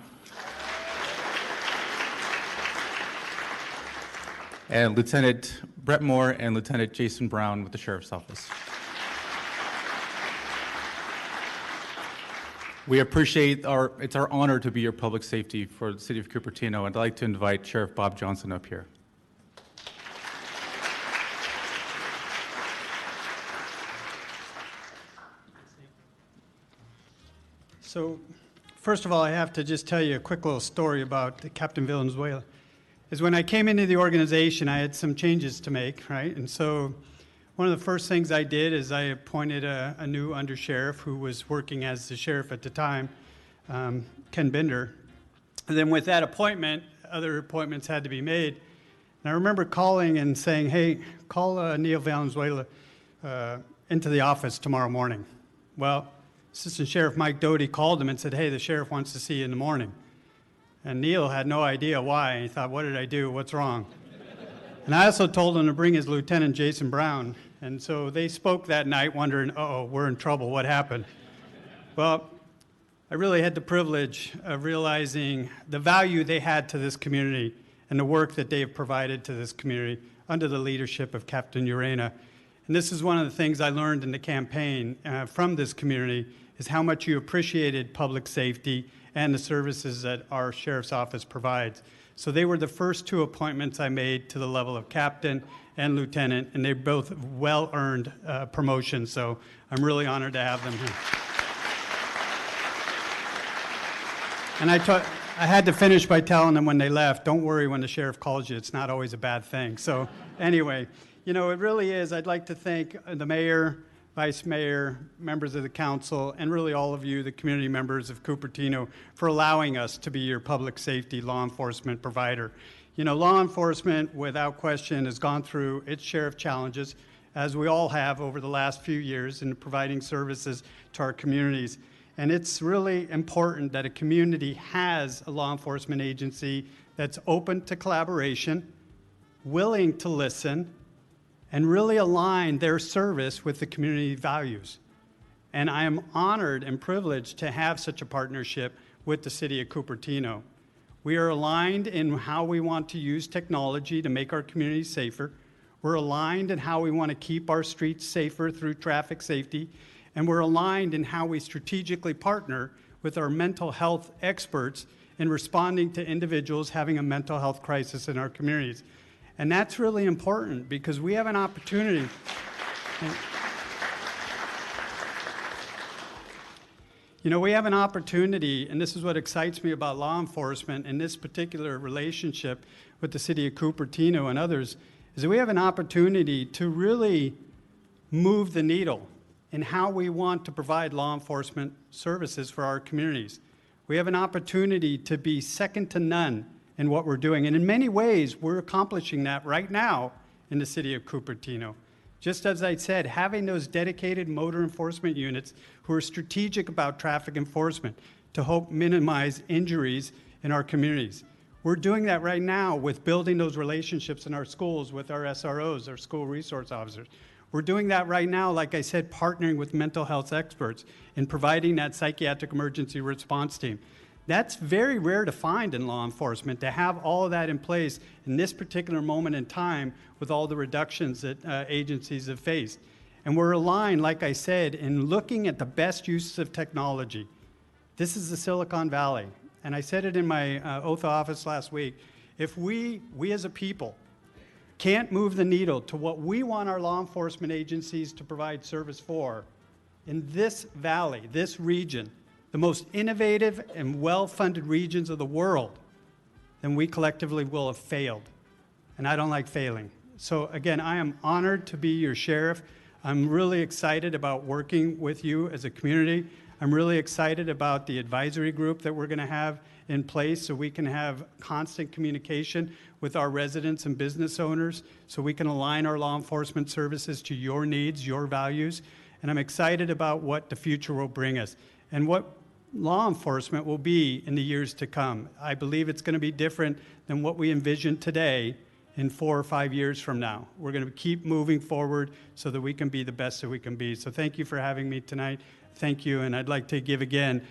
and Lieutenant Brett Moore and Lieutenant Jason Brown with the Sheriff's Office. We appreciate it's our honor to be your public safety for the city of Cupertino, and I'd like to invite Sheriff Bob Johnson up here. So, first of all, I have to just tell you a quick little story about Captain Valenzuela. Is when I came into the organization, I had some changes to make, right? And so one of the first things I did is I appointed a new undersheriff who was working as the sheriff at the time, Ken Bender. And then with that appointment, other appointments had to be made. And I remember calling and saying, hey, call Neil Valenzuela into the office tomorrow morning. Well, Assistant Sheriff Mike Doty called him and said, hey, the sheriff wants to see you in the morning. And Neil had no idea why. He thought, what did I do? What's wrong? And I also told him to bring his Lieutenant Jason Brown. And so they spoke that night wondering, uh-oh, we're in trouble. What happened? Well, I really had the privilege of realizing the value they had to this community and the work that they have provided to this community under the leadership of Captain Urena. And this is one of the things I learned in the campaign from this community is how much you appreciated public safety and the services that our Sheriff's Office provides. So they were the first two appointments I made to the level of captain and lieutenant, and they're both well-earned promotions, so I'm really honored to have them here. And I had to finish by telling them when they left, don't worry when the sheriff calls you, it's not always a bad thing. So anyway, you know, it really is. I'd like to thank the mayor, Vice Mayor, members of the council, and really all of you, the community members of Cupertino, for allowing us to be your public safety law enforcement provider. You know, law enforcement, without question, has gone through its share of challenges, as we all have over the last few years in providing services to our communities. And it's really important that a community has a law enforcement agency that's open to collaboration, willing to listen, and really align their service with the community values. And I am honored and privileged to have such a partnership with the City of Cupertino. We are aligned in how we want to use technology to make our communities safer. We're aligned in how we want to keep our streets safer through traffic safety. And we're aligned in how we strategically partner with our mental health experts in responding to individuals having a mental health crisis in our communities. And that's really important because we have an opportunity. You know, we have an opportunity, and this is what excites me about law enforcement in this particular relationship with the City of Cupertino and others, is that we have an opportunity to really move the needle in how we want to provide law enforcement services for our communities. We have an opportunity to be second to none in what we're doing. And in many ways, we're accomplishing that right now in the City of Cupertino. Just as I said, having those dedicated motor enforcement units who are strategic about traffic enforcement to help minimize injuries in our communities. We're doing that right now with building those relationships in our schools with our SROs, our school resource officers. We're doing that right now, like I said, partnering with mental health experts and providing that psychiatric emergency response team. That's very rare to find in law enforcement, to have all of that in place in this particular moment in time with all the reductions that agencies have faced. And we're aligned, like I said, in looking at the best uses of technology. This is the Silicon Valley. And I said it in my oath of office last week. If we as a people can't move the needle to what we want our law enforcement agencies to provide service for, in this valley, this region, the most innovative and well-funded regions of the world, then we collectively will have failed. And I don't like failing. So again, I am honored to be your sheriff. I'm really excited about working with you as a community. I'm really excited about the advisory group that we're going to have in place so we can have constant communication with our residents and business owners so we can align our law enforcement services to your needs, your values. And I'm excited about what the future will bring us and what law enforcement will be in the years to come. I believe it's going to be different than what we envision today in 4 or 5 years from now. We're going to keep moving forward so that we can be the best that we can be. So thank you for having me tonight. Thank you, and I'd like to give again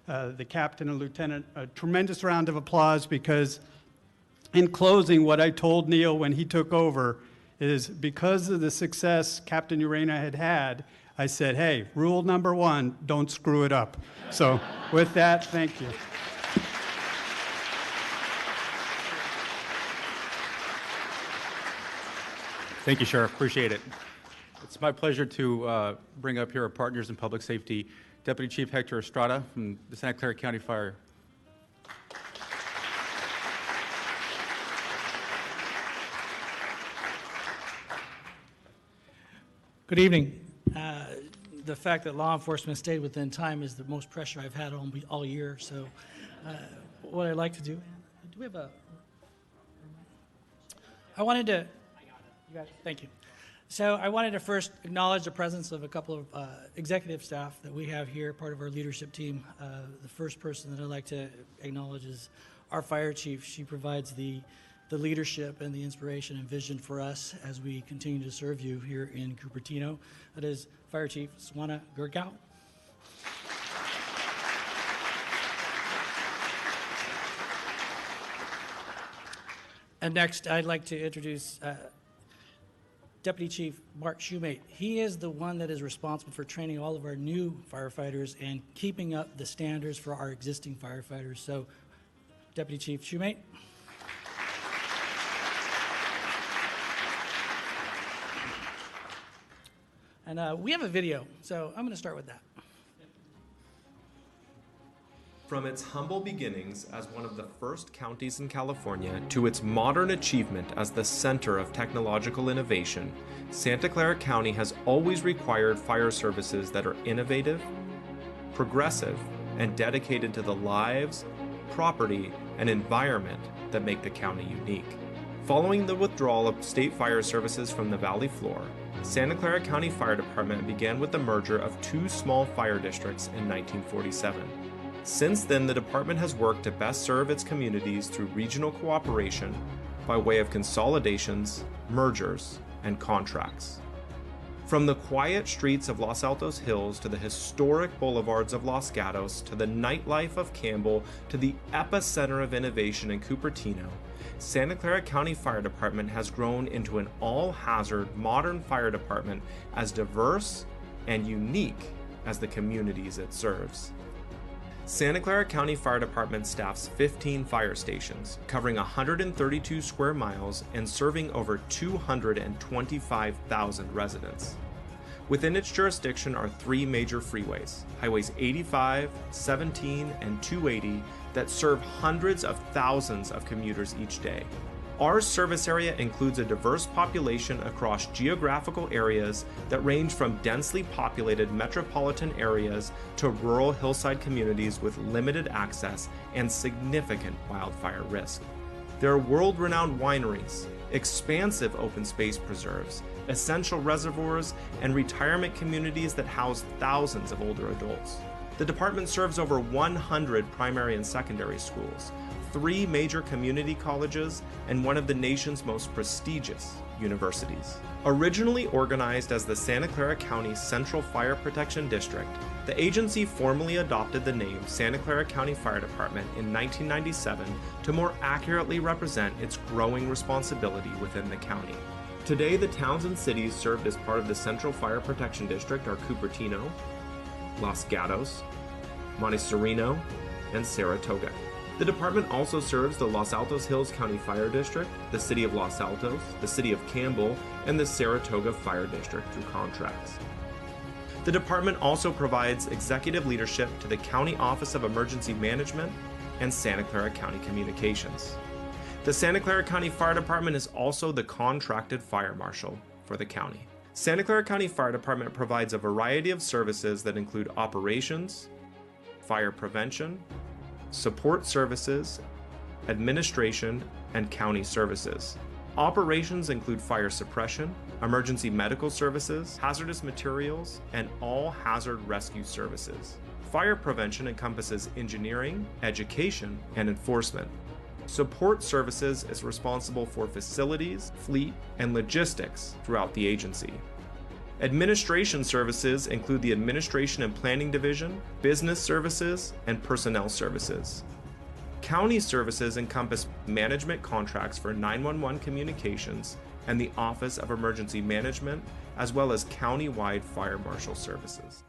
the captain and lieutenant a tremendous round of applause because in closing, what I told Neil when he took over is because of the success Captain Urena had, I said, hey, rule number 1, don't screw it up. So with that, thank you. Thank you, Sheriff. Appreciate it. It's my pleasure to bring up here our partners in public safety, Deputy Chief Hector Estrada from the Santa Clara County Fire. Good evening. The fact that law enforcement stayed within time is the most pressure I've had on me all year. So what I'd like to do we have a, I wanted to, you got it? Thank you. So I wanted to first acknowledge the presence of a couple of executive staff that we have here, part of our leadership team. The first person that I'd like to acknowledge is our fire chief. She provides the leadership and the inspiration and vision for us as we continue to serve you here in Cupertino. That is Fire Chief Swana Gurgao. And next, I'd like to introduce Deputy Chief Mark Shoemate. He is the one that is responsible for training all of our new firefighters and keeping up the standards for our existing firefighters. So, Deputy Chief Shoemate. And we have a video, so I'm going to start with that. From its humble beginnings as one of the first counties in California to its modern achievement as the center of technological innovation, Santa Clara County has always required fire services that are innovative, progressive, and dedicated to the lives, property, and environment that make the county unique. Following the withdrawal of state fire services from the valley floor, Santa Clara County Fire Department began with the merger of two small fire districts in 1947. Since then, the department has worked to best serve its communities through regional cooperation by way of consolidations, mergers, and contracts. From the quiet streets of Los Altos Hills to the historic boulevards of Los Gatos to the nightlife of Campbell to the epicenter of innovation in Cupertino, Santa Clara County Fire Department has grown into an all-hazard modern fire department as diverse and unique as the communities it serves. Santa Clara County Fire Department staffs 15 fire stations, covering 132 square miles and serving over 225,000 residents. Within its jurisdiction are three major freeways, Highways 85, 17, and 280, that serve hundreds of thousands of commuters each day. Our service area includes a diverse population across geographical areas that range from densely populated metropolitan areas to rural hillside communities with limited access and significant wildfire risk. There are world-renowned wineries, expansive open space preserves, essential reservoirs, and retirement communities that house thousands of older adults. The department serves over 100 primary and secondary schools, 3 major community colleges, and one of the nation's most prestigious universities. Originally organized as the Santa Clara County Central Fire Protection District, the agency formally adopted the name Santa Clara County Fire Department in 1997 to more accurately represent its growing responsibility within the county. Today, the towns and cities served as part of the Central Fire Protection District are Cupertino, Los Gatos, Montecito, and Saratoga. The department also serves the Los Altos Hills County Fire District, the City of Los Altos, the City of Campbell, and the Saratoga Fire District through contracts. The department also provides executive leadership to the County Office of Emergency Management and Santa Clara County Communications. The Santa Clara County Fire Department is also the contracted fire marshal for the county. Santa Clara County Fire Department provides a variety of services that include operations, fire prevention, support services, administration, and county services. Operations include fire suppression, emergency medical services, hazardous materials, and all hazard rescue services. Fire prevention encompasses engineering, education, and enforcement. Support services is responsible for facilities, fleet, and logistics throughout the agency. Administration services include the Administration and Planning Division, Business Services, and Personnel Services. County services encompass management contracts for 911 communications and the Office of Emergency Management, as well as county-wide fire marshal services.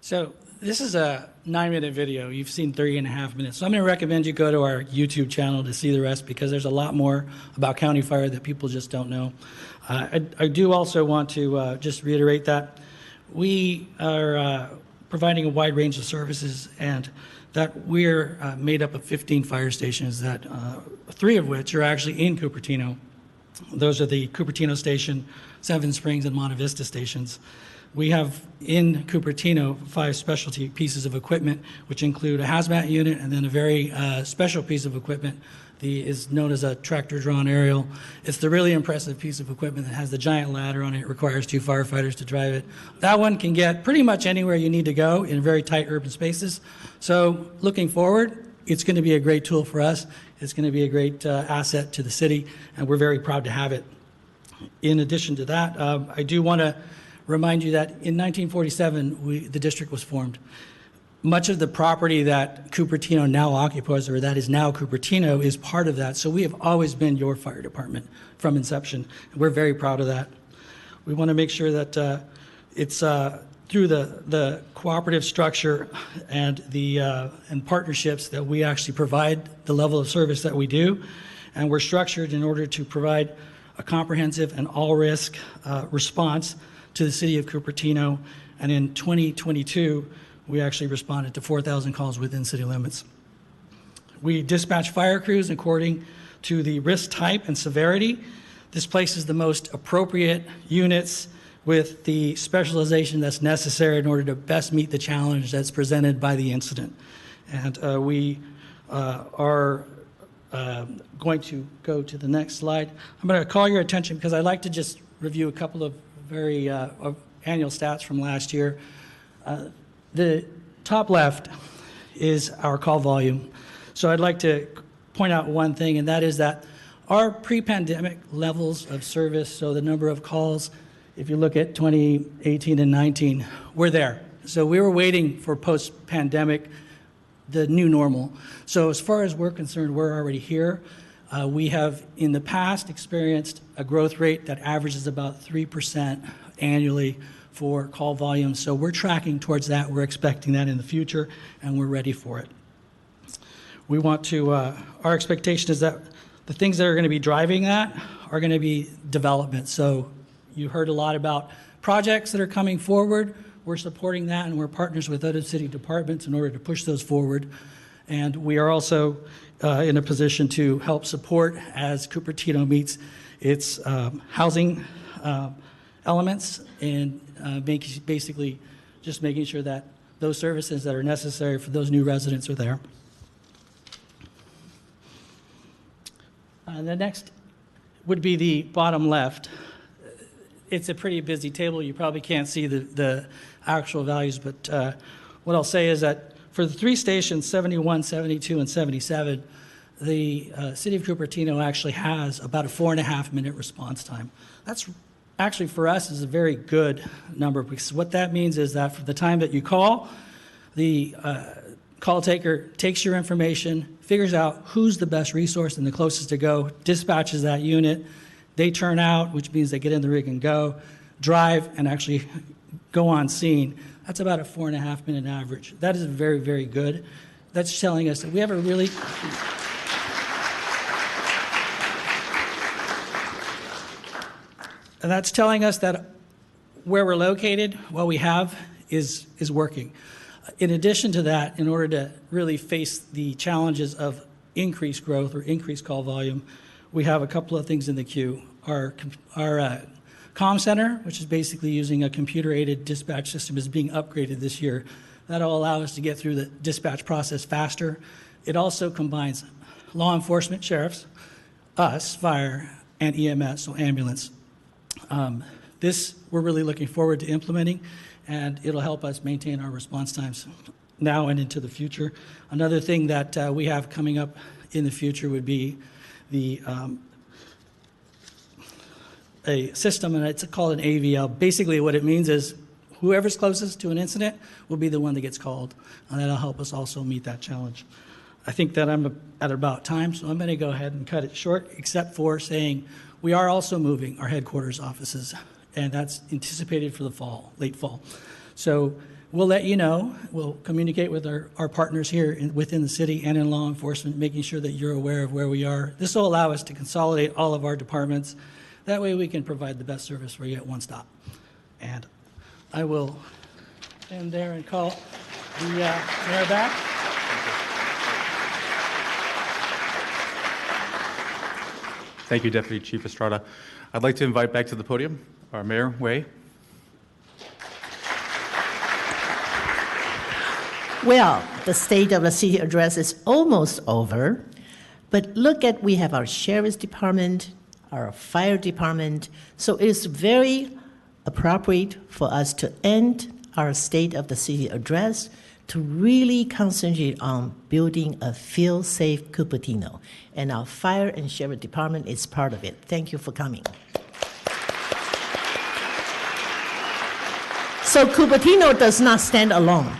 So this is a 9-minute video. You've seen 3.5 minutes. So I'm going to recommend you go to our YouTube channel to see the rest, because there's a lot more about county fire that people just don't know. I do also want to just reiterate that we are providing a wide range of services, and that we're made up of 15 fire stations, that 3 of which are actually in Cupertino. Those are the Cupertino Station, Seven Springs, and Monte Vista stations. We have in Cupertino 5 specialty pieces of equipment, which include a hazmat unit and then a very special piece of equipment is known as a tractor-drawn aerial. It's the really impressive piece of equipment that has the giant ladder on it. It requires 2 firefighters to drive it. That one can get pretty much anywhere you need to go in very tight urban spaces. So looking forward, it's going to be a great tool for us. It's going to be a great asset to the city, and we're very proud to have it. In addition to that, I do want to remind you that in 1947, the district was formed. Much of the property that Cupertino now occupies, or that is now Cupertino, is part of that. So we have always been your fire department from inception. We're very proud of that. We want to make sure that it's through the cooperative structure and and partnerships that we actually provide the level of service that we do. And we're structured in order to provide a comprehensive and all-risk response to the city of Cupertino, And in 2022, we actually responded to 4,000 calls within city limits. We dispatch fire crews according to the risk type and severity. This places the most appropriate units with the specialization that's necessary in order to best meet the challenge that's presented by the incident. And we are going to go to the next slide. I'm going to call your attention because I'd like to just review a couple of very annual stats from last year. The top left is our call volume. So I'd like to point out one thing, and that is that our pre-pandemic levels of service, so the number of calls, if you look at 2018 and 19, we're there. So we were waiting for post-pandemic, the new normal. So as far as we're concerned, we're already here. We have in the past experienced a growth rate that averages about 3% annually for call volume. So we're tracking towards that. We're expecting that in the future, and we're ready for it. We want to, our expectation is that the things that are going to be driving that are going to be development. So you heard a lot about projects that are coming forward. We're supporting that, and we're partners with other city departments in order to push those forward. And we are also in a position to help support as Cupertino meets its housing elements and basically just making sure that those services that are necessary for those new residents are there. The next would be the bottom left. It's a pretty busy table. You probably can't see the actual values, but what I'll say is that for the three stations, 71, 72, and 77, the city of Cupertino actually has about a 4.5-minute response time. That's actually for us is a very good number, because what that means is that for the time that you call, the call taker takes your information, figures out who's the best resource and the closest to go, dispatches that unit, they turn out, which means they get in the rig and go, drive, and actually go on scene. That's about a 4.5-minute average. That is very, very good. That's telling us that we have a really... And that's telling us that where we're located, what we have is working. In addition to that, in order to really face the challenges of increased growth or increased call volume, we have a couple of things in the queue. Our comm center, which is basically using a computer-aided dispatch system, is being upgraded this year. That'll allow us to get through the dispatch process faster. It also combines law enforcement, sheriffs, us, fire, and EMS, so ambulance. This we're really looking forward to implementing, and it'll help us maintain our response times now and into the future. Another thing that we have coming up in the future would be the a system, and it's called an AVL. Basically what it means is whoever's closest to an incident will be the one that gets called, and that'll help us also meet that challenge. I think that I'm at about time, so I'm going to go ahead and cut it short, except for saying we are also moving our headquarters offices, and that's anticipated for the fall, late fall. So we'll let you know. We'll communicate with our partners here within the city and in law enforcement, making sure that you're aware of where we are. This will allow us to consolidate all of our departments. That way we can provide the best service for you at one stop. And I will end there and call the mayor back. Thank you, Deputy Chief Estrada. I'd like to invite back to the podium our Mayor Wei. Well, the State of the City address is almost over, but look at, we have our Sheriff's Department, our Fire Department, so it is very appropriate for us to end our State of the City address to really concentrate on building a feel-safe Cupertino. And our Fire and Sheriff Department is part of it. Thank you for coming. So Cupertino does not stand alone.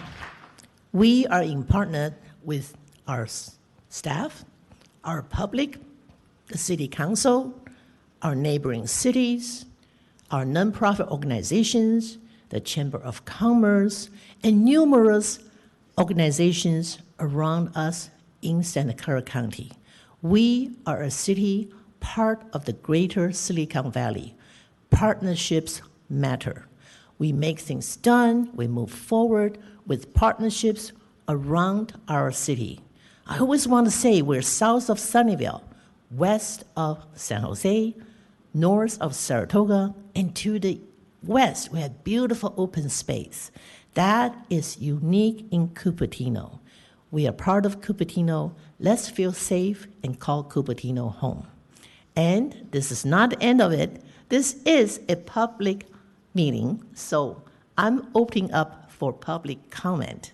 We are in partner with our staff, our public, the City Council, our neighboring cities, our nonprofit organizations, the Chamber of Commerce, and numerous organizations around us in Santa Clara County. We are a city part of the greater Silicon Valley. Partnerships matter. We make things done, we move forward with partnerships around our city. I always want to say we're south of Sunnyvale, west of San Jose, north of Saratoga, and to the west, we have beautiful open space. That is unique in Cupertino. We are part of Cupertino. Let's feel safe and call Cupertino home. And this is not the end of it. This is a public meeting, so I'm opening up for public comment.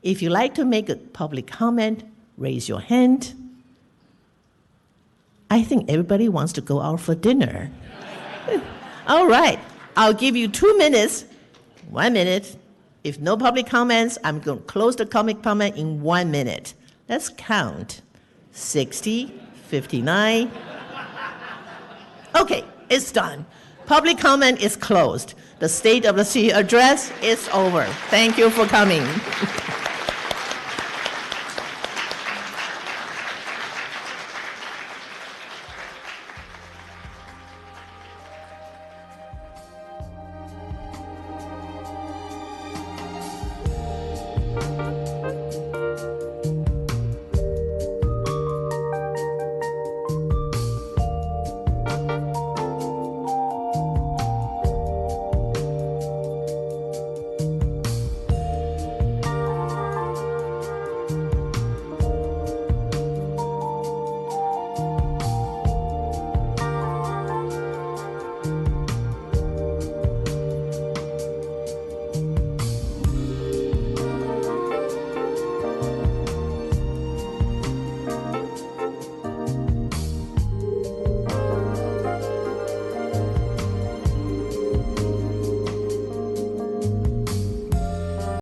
If you'd like to make a public comment, raise your hand. I think everybody wants to go out for dinner. All right, I'll give you 2 minutes, 1 minute. If no public comments, I'm going to close the public comment in 1 minute. Let's count. 60, 59. Okay, it's done. Public comment is closed. The State of the City address is over. Thank you for coming.